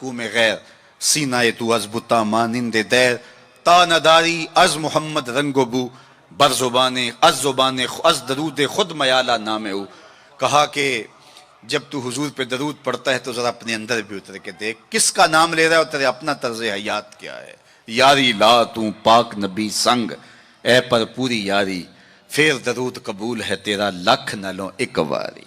کو میں غیر سینہ تو از بتا مانند دیر تا نداری از محمد رنگ و بو بر زبان از درود خود میالہ نام او. کہا کہ جب تو حضور پہ درود پڑھتا ہے تو ذرا اپنے اندر بھی اتر کے دیکھ کس کا نام لے رہا ہے اور تیرے اپنا طرز حیات کیا ہے. یاری لا تو پاک نبی سنگ اے پر پوری یاری پھر درود قبول ہے تیرا لکھ نہ لو ایک واری.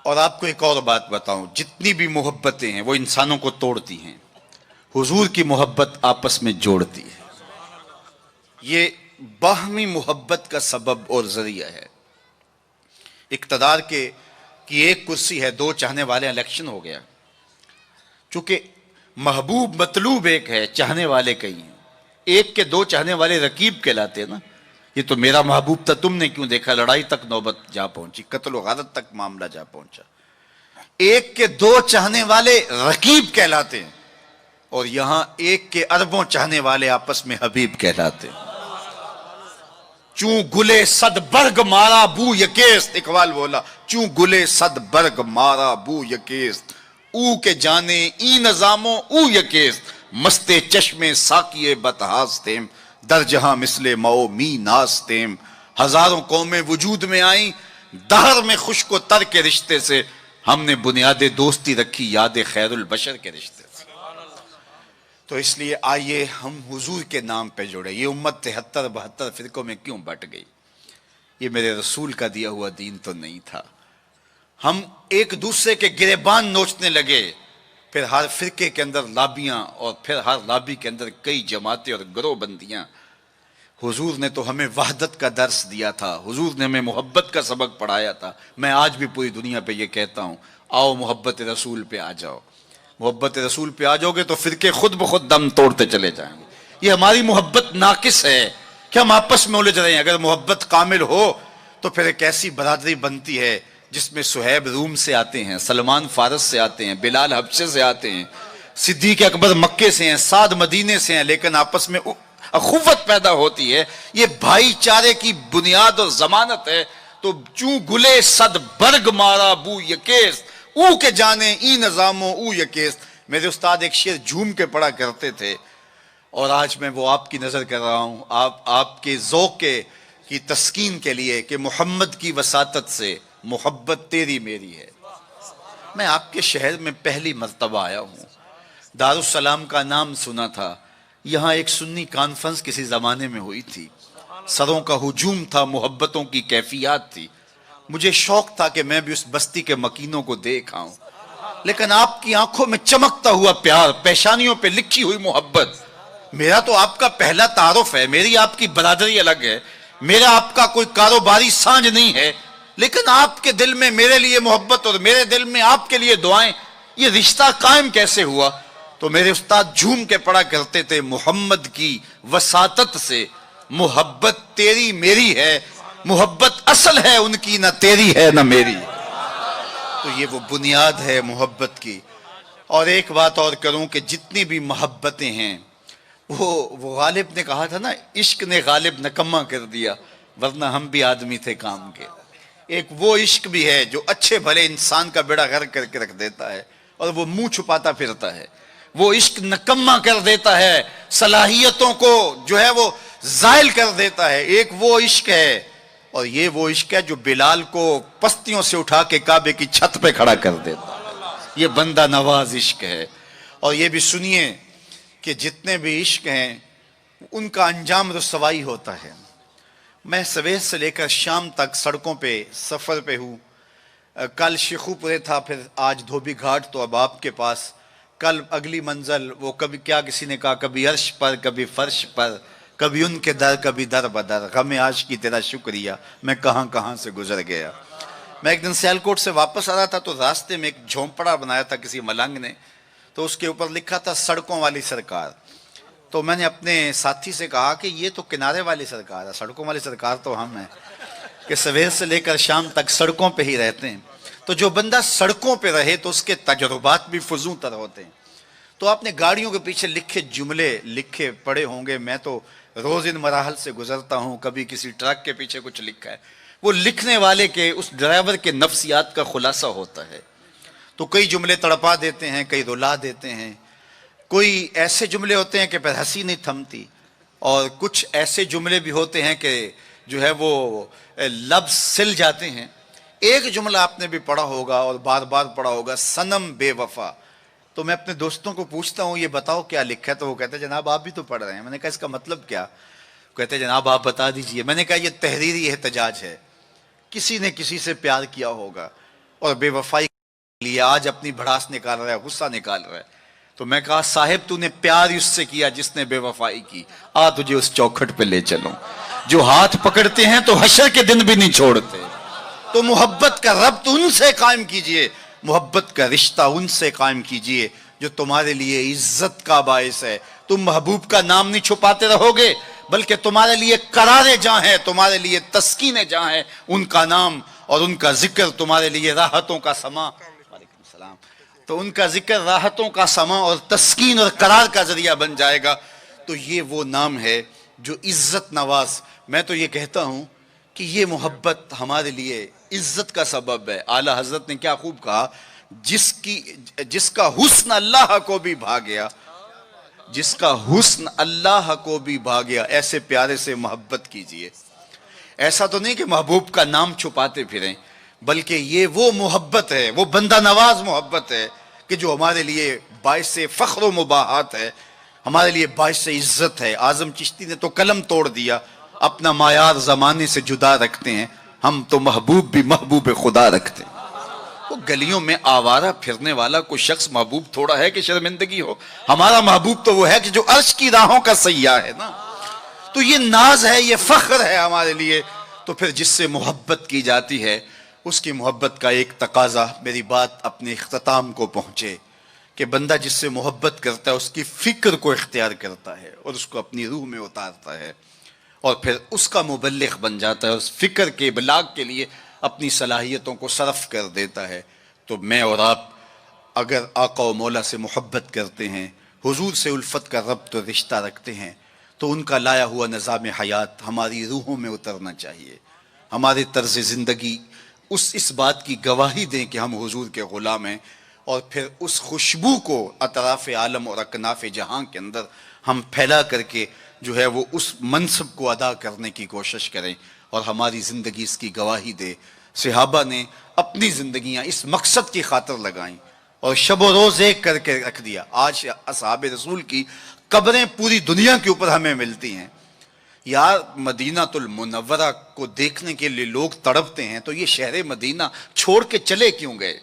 اور آپ کو ایک اور بات بتاؤں، جتنی بھی محبتیں ہیں وہ انسانوں کو توڑتی ہیں، حضور کی محبت آپس میں جوڑتی ہے. یہ باہمی محبت کا سبب اور ذریعہ ہے. اقتدار کی ایک کرسی ہے، دو چاہنے والے، الیکشن ہو گیا. چونکہ محبوب مطلوب ایک ہے، چاہنے والے کئی ہیں. ایک کے دو چاہنے والے رقیب کہلاتے ہیں نا. یہ تو میرا محبوب تھا، تم نے کیوں دیکھا؟ لڑائی تک نوبت جا پہنچی، قتل و غارت تک معاملہ جا پہنچا. ایک کے دو چاہنے والے رقیب کہلاتے ہیں، اور یہاں ایک کے اربوں چاہنے والے آپس میں حبیب کہلاتے ہیں. چوں گلے صد برگ مارا بو یکیست، اقبال بولا چوں گلے صد برگ مارا بو یکیست، او کے جانے ای نظاموں او یکیست، مستے چشمے ساکیے بتہاستیم در جہاں مثل مو می ناستیم. ہزاروں قومیں وجود میں آئیں دہر میں خشک و تر کے رشتے سے، ہم نے بنیاد دوستی رکھی یاد خیر البشر کے رشتے سے. تو اس لیے آئیے ہم حضور کے نام پہ جڑے. یہ امت 73-72 فرقوں میں کیوں بٹ گئی؟ یہ میرے رسول کا دیا ہوا دین تو نہیں تھا. ہم ایک دوسرے کے گریبان نوچنے لگے، پھر ہر فرقے کے اندر لابیاں، اور پھر ہر لابی کے اندر کئی جماعتیں اور گروہ بندیاں. حضور نے تو ہمیں وحدت کا درس دیا تھا، حضور نے ہمیں محبت کا سبق پڑھایا تھا. میں آج بھی پوری دنیا پہ یہ کہتا ہوں، آؤ محبت رسول پہ آ جاؤ. محبت رسول پہ آ جاؤ گے تو فرقے خود بخود دم توڑتے چلے جائیں گے. یہ ہماری محبت ناقص ہے کہ ہم آپس میں الجھ رہے ہیں. اگر محبت کامل ہو تو پھر ایک ایسی برادری بنتی ہے جس میں صہیب روم سے آتے ہیں، سلمان فارس سے آتے ہیں، بلال حبشے سے آتے ہیں، صدیق اکبر مکے سے ہیں، سعد مدینے سے ہیں، لیکن آپس میں اخوت پیدا ہوتی ہے. یہ بھائی چارے کی بنیاد اور ضمانت ہے. تو چوں گلے صد برگ مارا بو یکیست، او کے جانے ای نظاموں او یکیست. میرے استاد ایک شعر جھوم کے پڑھا کرتے تھے، اور آج میں وہ آپ کی نظر کر رہا ہوں، آپ کے ذوق کی تسکین کے لیے، کہ محمد کی وساطت سے محبت تیری میری ہے. میں آپ کے شہر میں پہلی مرتبہ آیا ہوں. دارالسلام کا نام سنا تھا. یہاں ایک سنی کانفرنس کسی زمانے میں ہوئی تھی. سروں کا ہجوم تھا، محبتوں کی کیفیات تھی. مجھے شوق تھا کہ میں بھی اس بستی کے مکینوں کو دیکھ آؤں، لیکن آپ کی آنکھوں میں چمکتا ہوا پیار، پیشانیوں پہ لکھی ہوئی محبت. میرا تو آپ کا پہلا تعارف ہے، میری آپ کی برادری الگ ہے، میرا آپ کا کوئی کاروباری سانج نہیں ہے، لیکن آپ کے دل میں میرے لیے محبت اور میرے دل میں آپ کے لیے دعائیں. یہ رشتہ قائم کیسے ہوا؟ تو میرے استاد جھوم کے پڑھا کرتے تھے، محمد کی وساطت سے محبت تیری میری ہے، محبت اصل ہے ان کی، نہ تیری ہے نہ میری. تو یہ وہ بنیاد ہے محبت کی. اور ایک بات اور کروں کہ جتنی بھی محبتیں ہیں، وہ غالب نے کہا تھا نا، عشق نے غالب نکما کر دیا، ورنہ ہم بھی آدمی تھے کام کے. ایک وہ عشق بھی ہے جو اچھے بھلے انسان کا بیڑا غرق کر کے رکھ دیتا ہے، اور وہ منہ چھپاتا پھرتا ہے. وہ عشق نکما کر دیتا ہے، صلاحیتوں کو جو ہے وہ زائل کر دیتا ہے. ایک وہ عشق ہے، اور یہ وہ عشق ہے جو بلال کو پستیوں سے اٹھا کے کعبے کی چھت پہ کھڑا کر دیتا ہے. یہ بندہ نواز عشق ہے. اور یہ بھی سنیے کہ جتنے بھی عشق ہیں ان کا انجام رسوائی ہوتا ہے. میں سویر سے لے کر شام تک سڑکوں پہ سفر پہ ہوں. کل شیخو پورے تھا، پھر آج دھوبی گھاٹ، تو اب آپ کے پاس. کل اگلی منزل وہ کبھی کیا کسی نے کہا، کبھی عرش پر کبھی فرش پر، کبھی ان کے در کبھی در بدر، غم عاشقی تیرا شکریہ میں کہاں کہاں سے گزر گیا. میں ایک دن سیالکوٹ سے واپس آ رہا تھا، تو راستے میں ایک جھونپڑا بنایا تھا کسی ملنگ نے، تو اس کے اوپر لکھا تھا سڑکوں والی سرکار. تو میں نے اپنے ساتھی سے کہا کہ یہ تو کنارے والی سرکار ہے، سڑکوں والی سرکار تو ہم ہیں کہ سویر سے لے کر شام تک سڑکوں پہ ہی رہتے ہیں. تو جو بندہ سڑکوں پہ رہے تو اس کے تجربات بھی فزوں تر ہوتے ہیں. تو آپ نے گاڑیوں کے پیچھے لکھے جملے لکھے پڑھے ہوں گے. میں تو روز ان مراحل سے گزرتا ہوں. کبھی کسی ٹرک کے پیچھے کچھ لکھا ہے، وہ لکھنے والے کے، اس ڈرائیور کے نفسیات کا خلاصہ ہوتا ہے. تو کئی جملے تڑپا دیتے ہیں، کئی رلا دیتے ہیں، کوئی ایسے جملے ہوتے ہیں کہ پھر ہنسی نہیں تھمتی، اور کچھ ایسے جملے بھی ہوتے ہیں کہ جو ہے وہ لفظ سل جاتے ہیں۔ ایک جملہ آپ نے بھی پڑھا ہوگا اور بار بار پڑھا ہوگا، صنم بے وفا۔ تو میں اپنے دوستوں کو پوچھتا ہوں یہ بتاؤ کیا لکھا ہے، تو وہ کہتے ہیں جناب آپ بھی تو پڑھ رہے ہیں۔ میں نے کہا اس کا مطلب کیا؟ کہتے ہیں جناب آپ بتا دیجئے۔ میں نے کہا یہ تحریری احتجاج ہے، کسی نے کسی سے پیار کیا ہوگا اور بے وفائی کے لیے آج اپنی بھڑاس نکال رہا ہے، غصہ نکال رہا ہے۔ تو میں کہا صاحب تو نے پیار اس سے کیا جس نے بے وفائی کی، آ تجھے اس چوکھٹ پہ لے چلوں۔ جو ہاتھ پکڑتے ہیں تو حشر کے دن بھی نہیں چھوڑتے۔ تو محبت کا ربط ان سے قائم کیجئے، محبت کا رشتہ ان سے قائم کیجئے جو تمہارے لیے عزت کا باعث ہے۔ تم محبوب کا نام نہیں چھپاتے رہو گے، بلکہ تمہارے لیے قرار جاں ہے، تمہارے لیے تسکین جاں ہے ان کا نام، اور ان کا ذکر تمہارے لیے راحتوں کا سما۔ وعلیکم السلام۔ تو ان کا ذکر راحتوں کا سما اور تسکین اور قرار کا ذریعہ بن جائے گا۔ تو یہ وہ نام ہے جو عزت نواز۔ میں تو یہ کہتا ہوں کہ یہ محبت ہمارے لیے عزت کا سبب ہے۔ اعلیٰ حضرت نے کیا خوب کہا، جس کا حسن اللہ کو بھی بھا گیا، جس کا حسن اللہ کو بھی بھا گیا، ایسے پیارے سے محبت کیجئے۔ ایسا تو نہیں کہ محبوب کا نام چھپاتے پھریں، بلکہ یہ وہ محبت ہے، وہ بندہ نواز محبت ہے کہ جو ہمارے لیے باعث فخر و مباحات ہے، ہمارے لیے باعث عزت ہے۔ اعظم چشتی نے تو قلم توڑ دیا، اپنا معیار زمانے سے جدا رکھتے ہیں، ہم تو محبوب بھی محبوب خدا رکھتے ہیں۔ وہ گلیوں میں آوارہ پھرنے والا کوئی شخص محبوب تھوڑا ہے کہ شرمندگی ہو؟ ہمارا محبوب تو وہ ہے کہ جو عرش کی راہوں کا سیاح ہے نا۔ تو یہ ناز ہے، یہ فخر ہے ہمارے لیے۔ تو پھر جس سے محبت کی جاتی ہے اس کی محبت کا ایک تقاضا، میری بات اپنے اختتام کو پہنچے، کہ بندہ جس سے محبت کرتا ہے اس کی فکر کو اختیار کرتا ہے اور اس کو اپنی روح میں اتارتا ہے، اور پھر اس کا مبلغ بن جاتا ہے، اس فکر کے ابلاغ کے لیے اپنی صلاحیتوں کو صرف کر دیتا ہے۔ تو میں اور آپ اگر آقا و مولا سے محبت کرتے ہیں، حضور سے الفت کا ربط و رشتہ رکھتے ہیں، تو ان کا لایا ہوا نظام حیات ہماری روحوں میں اترنا چاہیے۔ ہمارے طرز زندگی اس بات کی گواہی دیں کہ ہم حضور کے غلام ہیں، اور پھر اس خوشبو کو اطراف عالم اور اکناف جہاں کے اندر ہم پھیلا کر کے جو ہے وہ اس منصب کو ادا کرنے کی کوشش کریں، اور ہماری زندگی اس کی گواہی دے۔ صحابہ نے اپنی زندگیاں اس مقصد کی خاطر لگائیں اور شب و روز ایک کر کے رکھ دیا۔ آج اصحاب رسول کی قبریں پوری دنیا کے اوپر ہمیں ملتی ہیں۔ یار مدینہ المنورہ کو دیکھنے کے لیے لوگ تڑپتے ہیں، تو یہ شہر مدینہ چھوڑ کے چلے کیوں گئے؟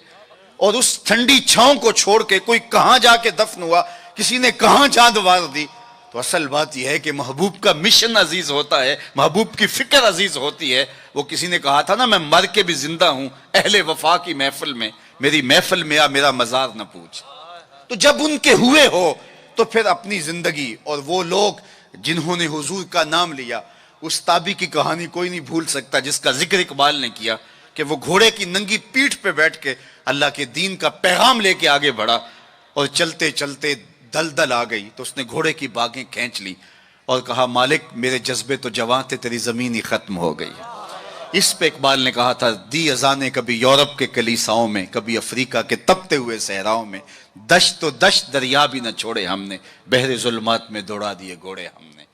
اور اس ٹھنڈی چھاؤں کو چھوڑ کے کوئی کہاں جا کے دفن ہوا، کسی نے کہاں چاند وار دی؟ تو اصل بات یہ ہے کہ محبوب کا مشن عزیز ہوتا ہے، محبوب کی فکر عزیز ہوتی ہے۔ وہ کسی نے کہا تھا نا، میں مر کے بھی زندہ ہوں اہل وفا کی محفل میں، میری محفل میں آ میرا مزار نہ پوچھ۔ تو جب ان کے ہوئے ہو تو پھر اپنی زندگی، اور وہ لوگ جنہوں نے حضور کا نام لیا، اس تابی کی کہانی کوئی نہیں بھول سکتا جس کا ذکر اقبال نے کیا، کہ وہ گھوڑے کی ننگی پیٹھ پہ بیٹھ کے اللہ کے دین کا پیغام لے کے آگے بڑھا، اور چلتے چلتے دلدل آ گئی تو اس نے گھوڑے کی باگیں کھینچ لی اور کہا مالک میرے جذبے تو جواں تھے، تیری زمین ہی ختم ہو گئی۔ اس پہ اقبال نے کہا تھا، دی اذانیں کبھی یورپ کے کلیساؤں میں، کبھی افریقہ کے تپتے ہوئے صحراؤں میں، دشت و دشت دریا بھی نہ چھوڑے ہم نے، بحر ظلمات میں دوڑا دیے گھوڑے ہم نے۔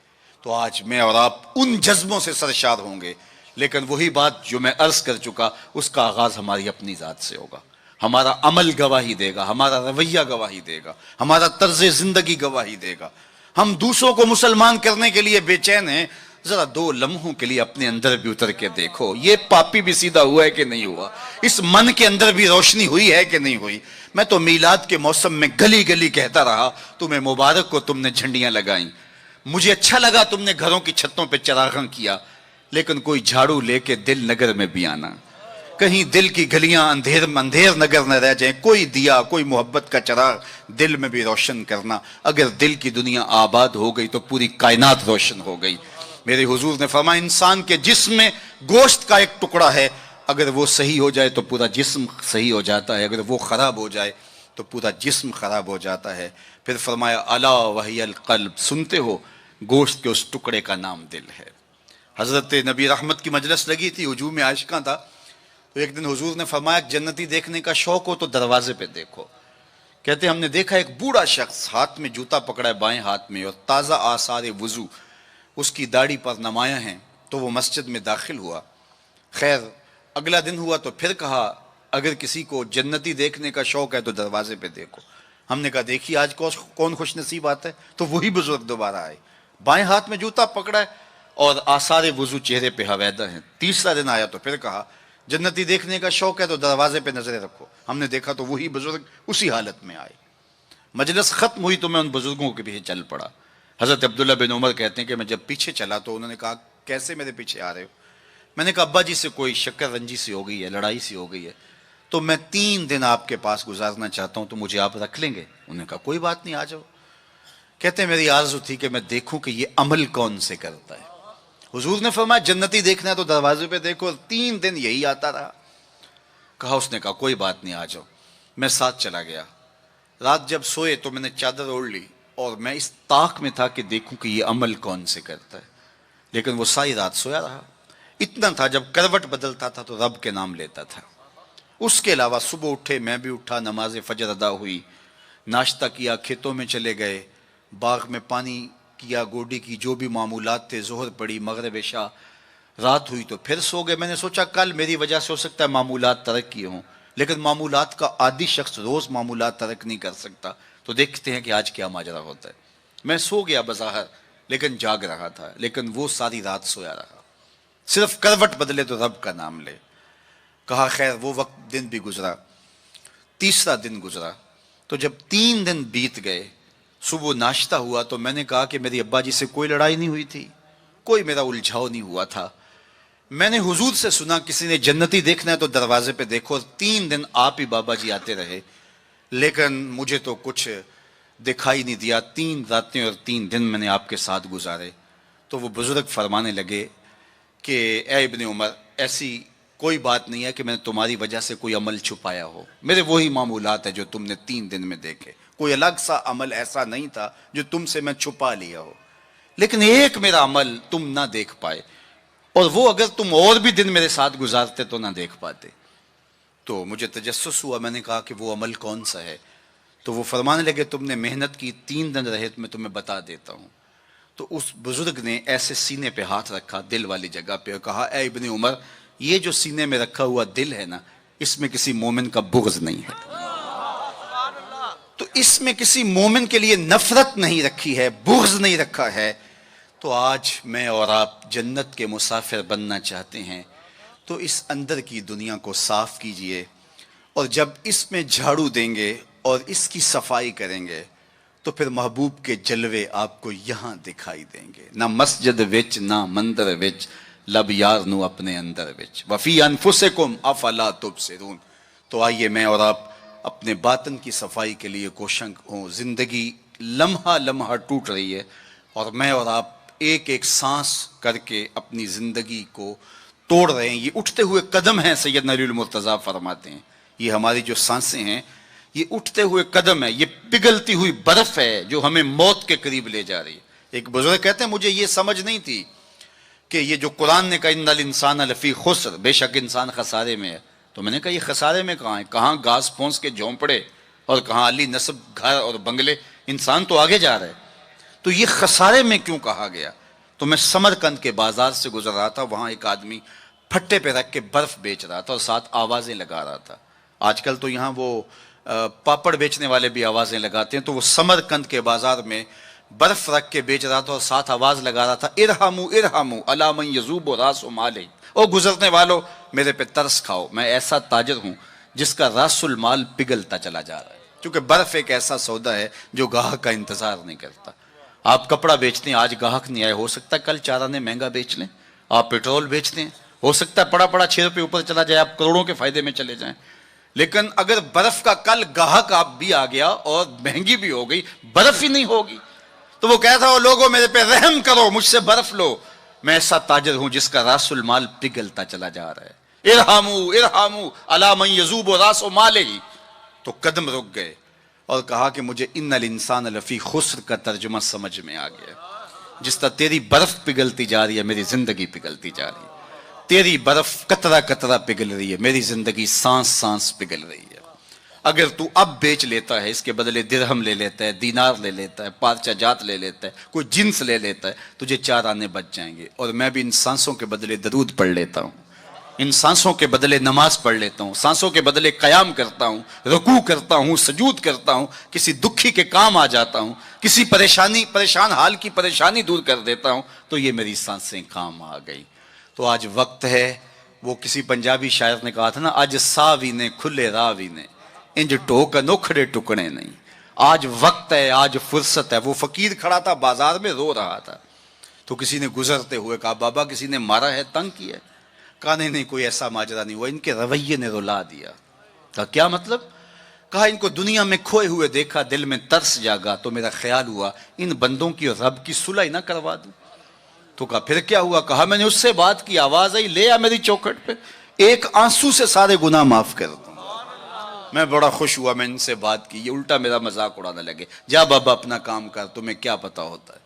تو آج میں اور آپ ان جذبوں سے سرشار ہوں گے، لیکن وہی بات جو میں عرض کر چکا، اس کا آغاز ہماری اپنی ذات سے ہوگا۔ ہمارا عمل گواہی دے گا، ہمارا رویہ گواہی دے گا، ہمارا طرز زندگی گواہی دے گا۔ ہم دوسروں کو مسلمان کرنے کے لیے بے چین ہیں، ذرا 2 لمحوں کے لیے اپنے اندر بھی اتر کے دیکھو، یہ پاپی بھی سیدھا ہوا ہے کہ نہیں ہوا، اس من کے اندر بھی روشنی ہوئی ہے کہ نہیں ہوئی۔ میں تو میلاد کے موسم میں گلی گلی کہتا رہا، تمہیں مبارک کو تم نے جھنڈیاں لگائیں، مجھے اچھا لگا تم نے گھروں کی چھتوں پہ چراغاں کیا، لیکن کوئی جھاڑو لے کے دل نگر میں بھی آنا، کہیں دل کی گلیاں اندھیر نگر نہ رہ جائیں، کوئی دیا کوئی محبت کا چراغ دل میں بھی روشن کرنا۔ اگر دل کی دنیا آباد ہو گئی تو پوری کائنات روشن ہو گئی۔ میرے حضور نے فرمایا انسان کے جسم میں گوشت کا ایک ٹکڑا ہے، اگر وہ صحیح ہو جائے تو پورا جسم صحیح ہو جاتا ہے، اگر وہ خراب ہو جائے تو پورا جسم خراب ہو جاتا ہے۔ پھر فرمایا الا وہی القلب، سنتے ہو گوشت کے اس ٹکڑے کا نام دل ہے۔ حضرت نبی رحمت کی مجلس لگی تھی، ہجوم عاشقاں تھا، تو ایک دن حضور نے فرمایا جنتی دیکھنے کا شوق ہو تو دروازے پہ دیکھو. کہتے ہم نے دیکھا ایک بوڑھا شخص ہاتھ میں جوتا پکڑا ہے بائیں ہاتھ میں اور تازہ آثار وضو اس کی داڑھی پر نمایاں ہیں. تو وہ مسجد میں داخل ہوا. خیر اگلا دن ہوا تو پھر کہا اگر کسی کو جنتی دیکھنے کا شوق ہے تو دروازے پہ دیکھو. ہم نے کہا دیکھیے آج کون خوش نصیب آتا ہے. تو وہی بزرگ دوبارہ آئے, بائیں ہاتھ میں جوتا پکڑا ہے اور آثار وضو چہرے پہ حویدہ ہیں. تیسرا دن آیا تو پھر کہا جنتی دیکھنے کا شوق ہے تو دروازے پہ نظریں رکھو. ہم نے دیکھا تو وہی بزرگ اسی حالت میں آئے. مجلس ختم ہوئی تو میں ان بزرگوں کے پیچھے چل پڑا. حضرت عبداللہ بن عمر کہتے ہیں کہ میں جب پیچھے چلا تو انہوں نے کہا کیسے میرے پیچھے آ رہے ہو. میں نے کہا ابا جی سے کوئی شکر رنجی سی ہو گئی ہے, لڑائی سی ہو گئی ہے, تو میں 3 دن آپ کے پاس گزارنا چاہتا ہوں, تو مجھے آپ رکھ لیں گے؟ انہوں نے کہا کوئی بات نہیں, آ جاؤ. کہتے ہیں میری آرزو تھی کہ میں دیکھوں کہ یہ عمل کون سے کرتا ہے. حضور نے فرمایا جنتی دیکھنا ہے تو دروازے پہ دیکھو. 3 دن یہی آتا رہا. کہا اس نے کہا کوئی بات نہیں, آ جاؤ. میں ساتھ چلا گیا. رات جب سوئے تو میں نے چادر اوڑھ لی اور میں اس طاق میں تھا کہ دیکھوں کہ یہ عمل کون سے کرتا ہے. لیکن وہ ساری رات سویا رہا. اتنا تھا جب کروٹ بدلتا تھا تو رب کے نام لیتا تھا. اس کے علاوہ صبح اٹھے, میں بھی اٹھا, نماز فجر ادا ہوئی, ناشتہ کیا, کھیتوں میں چلے گئے, باغ میں پانی کیا, گوڈی کی جو بھی معمولات تھے, ظہر پڑی, مغرب عشاء, رات ہوئی تو پھر سو گئے. میں نے سوچا کل میری وجہ سے ہو سکتا ہے معمولات ترک کیے ہوں, لیکن معمولات کا عادی شخص روز معمولات ترک نہیں کر سکتا. تو دیکھتے ہیں کہ آج کیا ماجرا ہوتا ہے. میں سو گیا بظاہر لیکن جاگ رہا تھا, لیکن وہ ساری رات سویا رہا. صرف کروٹ بدلے تو رب کا نام لے. کہا خیر وہ وقت دن بھی گزرا. تیسرا دن گزرا تو جب 3 دن بیت گئے, صبح ناشتہ ہوا تو میں نے کہا کہ میری ابا جی سے کوئی لڑائی نہیں ہوئی تھی, کوئی میرا الجھاؤ نہیں ہوا تھا. میں نے حضور سے سنا کسی نے جنتی دیکھنا ہے تو دروازے پہ دیکھو. 3 دن آپ ہی بابا جی آتے رہے, لیکن مجھے تو کچھ دکھائی نہیں دیا. 3 راتیں اور 3 دن میں نے آپ کے ساتھ گزارے. تو وہ بزرگ فرمانے لگے کہ اے ابن عمر, ایسی کوئی بات نہیں ہے کہ میں نے تمہاری وجہ سے کوئی عمل چھپایا ہو. میرے وہی معمولات ہیں جو تم نے 3 دن میں دیکھے. کوئی الگ سا عمل ایسا نہیں تھا جو تم سے میں چھپا لیا ہو. لیکن ایک میرا عمل تم نہ دیکھ پائے, اور وہ اگر تم اور بھی دن میرے ساتھ گزارتے تو نہ دیکھ پاتے. تو مجھے تجسس ہوا. میں نے کہا کہ وہ عمل کون سا ہے؟ تو وہ فرمانے لگے تم نے محنت کی, 3 دن رہے, میں تمہیں بتا دیتا ہوں. تو اس بزرگ نے ایسے سینے پہ ہاتھ رکھا, دل والی جگہ پہ, اور کہا اے ابن عمر, یہ جو سینے میں رکھا ہوا دل ہے نا, اس میں کسی مومن کا بغض نہیں ہے. تو اس میں کسی مومن کے لیے نفرت نہیں رکھی ہے, بغض نہیں رکھا ہے. تو آج میں اور آپ جنت کے مسافر بننا چاہتے ہیں تو اس اندر کی دنیا کو صاف کیجئے, اور جب اس میں جھاڑو دیں گے اور اس کی صفائی کریں گے تو پھر محبوب کے جلوے آپ کو یہاں دکھائی دیں گے. نہ مسجد وچ نہ مندر وچ, لب یار نو اپنے اندر وچ, وفی انفسکم افلا تبصرون. تو آئیے میں اور آپ اپنے باطن کی صفائی کے لیے کوشاں ہوں. زندگی لمحہ لمحہ ٹوٹ رہی ہے, اور میں اور آپ ایک ایک سانس کر کے اپنی زندگی کو توڑ رہے ہیں. یہ اٹھتے ہوئے قدم ہیں, سیدنا علی المرتضیٰ فرماتے ہیں. یہ ہماری جو سانسیں ہیں یہ اٹھتے ہوئے قدم ہے, یہ پگھلتی ہوئی برف ہے جو ہمیں موت کے قریب لے جا رہی ہے. ایک بزرگ کہتے ہیں مجھے یہ سمجھ نہیں تھی کہ یہ جو قرآن نے کہا ان الانسان لفی خسر, بے شک انسان خسارے میں ہے. تو میں نے کہا یہ خسارے میں کہاں ہے؟ کہاں گھاس پھونس کے جھونپڑے اور کہاں علی نصب گھر اور بنگلے, انسان تو آگے جا رہا ہے. تو یہ خسارے میں کیوں کہا گیا؟ تو میں سمرقند کے بازار سے گزر رہا تھا, وہاں ایک آدمی پھٹے پہ رکھ کے برف بیچ رہا تھا اور ساتھ آوازیں لگا رہا تھا. آج کل تو یہاں وہ پاپڑ بیچنے والے بھی آوازیں لگاتے ہیں. تو وہ سمرقند کے بازار میں برف رکھ کے بیچ رہا تھا اور ساتھ آواز لگا رہا تھا ارحمو ارحمو الا من یذوب راس مال, او گزرنے والو میرے پہ ترس کھاؤ, میں ایسا تاجر ہوں جس کا راس المال پگھلتا چلا جا رہا ہے. کیونکہ برف ایک ایسا سودا ہے جو گاہک کا انتظار نہیں کرتا. آپ کپڑا بیچتے ہیں, آج گاہک نہیں آئے, ہو سکتا ہے کل 4 آنے مہنگا بیچ لیں. آپ پیٹرول بیچتے ہیں, ہو سکتا ہے پڑا پڑا 6 روپے اوپر چلا جائے, آپ کروڑوں کے فائدے میں چلے جائیں. لیکن اگر برف کا کل گاہک آپ بھی آ گیا اور مہنگی بھی ہو گئی, برف ہی نہیں ہوگی. تو وہ کہتا ہے لوگوں میرے پہ رحم کرو, مجھ سے برف لو, میں ایسا تاجر ہوں جس کا راس المال پگھلتا چلا جا رہا ہے. ارحمو ارحمو الا من یذوب راس مالہ. تو قدم رک گئے اور کہا کہ مجھے ان الانسان لفی خسر کا ترجمہ سمجھ میں آ گیا. جس طرح تیری برف پگھلتی جا رہی ہے میری زندگی پگھلتی جا رہی ہے. تیری برف قطرہ قطرہ پگھل رہی ہے، میری زندگی سانس سانس پگھل رہی ہے۔ اگر تو اب بیچ لیتا ہے، اس کے بدلے درہم لے لیتا ہے، دینار لے لیتا ہے، پارچہ جات لے لیتا ہے، کوئی جنس لے لیتا ہے، تجھے 4 آنے بچ جائیں گے۔ اور میں بھی ان سانسوں کے بدلے درود پڑھ لیتا ہوں، ان سانسوں کے بدلے نماز پڑھ لیتا ہوں، سانسوں کے بدلے قیام کرتا ہوں، رکوع کرتا ہوں، سجود کرتا ہوں، کسی دکھی کے کام آ جاتا ہوں، کسی پریشان حال کی پریشانی دور کر دیتا ہوں، تو یہ میری سانسیں کام آ گئی۔ تو آج وقت ہے، وہ کسی پنجابی شاعر نے کہا تھا نا، آج ساوی نے کھلے راوی نے انج ٹوک انوکھڑے ٹکڑے نہیں۔ آج وقت ہے، آج فرصت ہے۔ وہ فقیر کھڑا تھا بازار میں، رو رہا تھا، تو کسی نے گزرتے ہوئے کہا، بابا کسی نے مارا ہے، تنگ کیا ہے؟ کہا نہیں کوئی ایسا ماجرا نہیں ہوا، ان کے رویے نے رلا دیا۔ کہا کیا مطلب؟ کہا ان کو دنیا میں کھوئے ہوئے دیکھا، دل میں ترس جاگا، تو میرا خیال ہوا ان بندوں کی اور رب کی صلح نہ کروا دوں۔ تو کہا پھر کیا ہوا؟ کہا میں نے اس سے بات کی، آواز آئی، لے آ میری چوکھٹ پہ، ایک آنسو سے سارے گناہ معاف کر دوں۔ میں بڑا خوش ہوا، میں ان سے بات کی، یہ الٹا میرا مذاق اڑانے لگے، جا بابا اپنا کام کر، تمہیں کیا پتا ہوتا ہے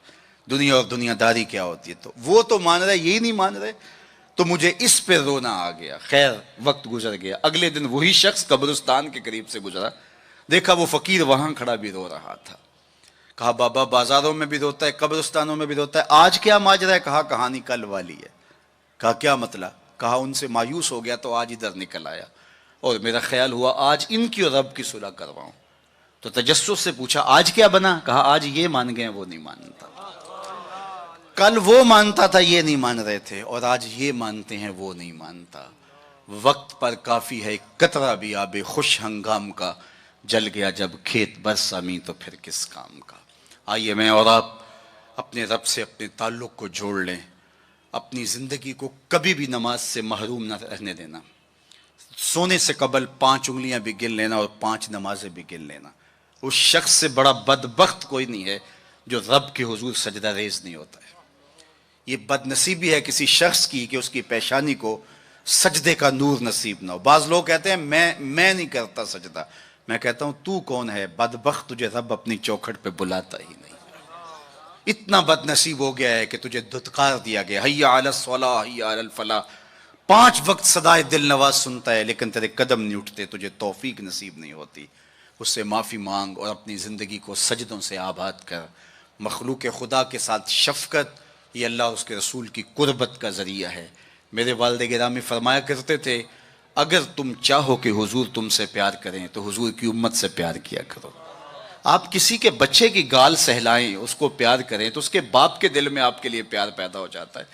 دنیا اور دنیا داری کیا ہوتی ہے۔ تو وہ تو مان رہے، یہی نہیں مان رہے، تو مجھے اس پہ رونا آ گیا۔ خیر وقت گزر گیا، اگلے دن وہی شخص قبرستان کے قریب سے گزرا، دیکھا وہ فقیر وہاں کھڑا بھی رو رہا تھا۔ کہا بابا بازاروں میں بھی روتا ہے، قبرستانوں میں بھی روتا ہے، آج کیا ماجرا ہے؟ کہا کہانی کل والی ہے۔ کہا کیا مطلب؟ کہا ان سے مایوس ہو گیا تو آج ادھر نکل آیا، اور میرا خیال ہوا آج ان کی اور رب کی صلح کرواؤں۔ تو تجسس سے پوچھا آج کیا بنا؟ کہا آج یہ مان گئے وہ نہیں مانتا، کل وہ مانتا تھا یہ نہیں مان رہے تھے، اور آج یہ مانتے ہیں وہ نہیں مانتا۔ وقت پر کافی ہے قطرہ بھی آب خوش ہنگام کا، جل گیا جب کھیت برسا می تو پھر کس کام کا۔ آئیے میں اور آپ اپنے رب سے اپنے تعلق کو جوڑ لیں، اپنی زندگی کو کبھی بھی نماز سے محروم نہ رہنے دینا۔ سونے سے قبل 5 انگلیاں بھی گن لینا اور 5 نمازیں بھی گن لینا۔ اس شخص سے بڑا بدبخت کوئی نہیں ہے جو رب کے حضور سجدہ ریز نہیں ہوتا ہے۔ یہ بد نصیبی ہے کسی شخص کی کہ اس کی پیشانی کو سجدے کا نور نصیب نہ ہو۔ بعض لوگ کہتے ہیں میں نہیں کرتا سجدہ، میں کہتا ہوں تو کون ہے بدبخت، تجھے رب اپنی چوکھٹ پہ بلاتا ہی نہیں۔ اتنا بد نصیب ہو گیا ہے کہ تجھے دھتکار دیا گیا، حیا علی الصلاح حیا علی الفلاح، 5 وقت صدائے دل نواز سنتا ہے لیکن تیرے قدم نہیں اٹھتے، تجھے توفیق نصیب نہیں ہوتی۔ اس سے معافی مانگ اور اپنی زندگی کو سجدوں سے آباد کر۔ مخلوق خدا کے ساتھ شفقت یہ اللہ اور اس کے رسول کی قربت کا ذریعہ ہے۔ میرے والد گرامی فرمایا کرتے تھے اگر تم چاہو کہ حضور تم سے پیار کریں تو حضور کی امت سے پیار کیا کرو۔ آپ کسی کے بچے کی گال سہلائیں، اس کو پیار کریں تو اس کے باپ کے دل میں آپ کے لیے پیار پیدا ہو جاتا ہے۔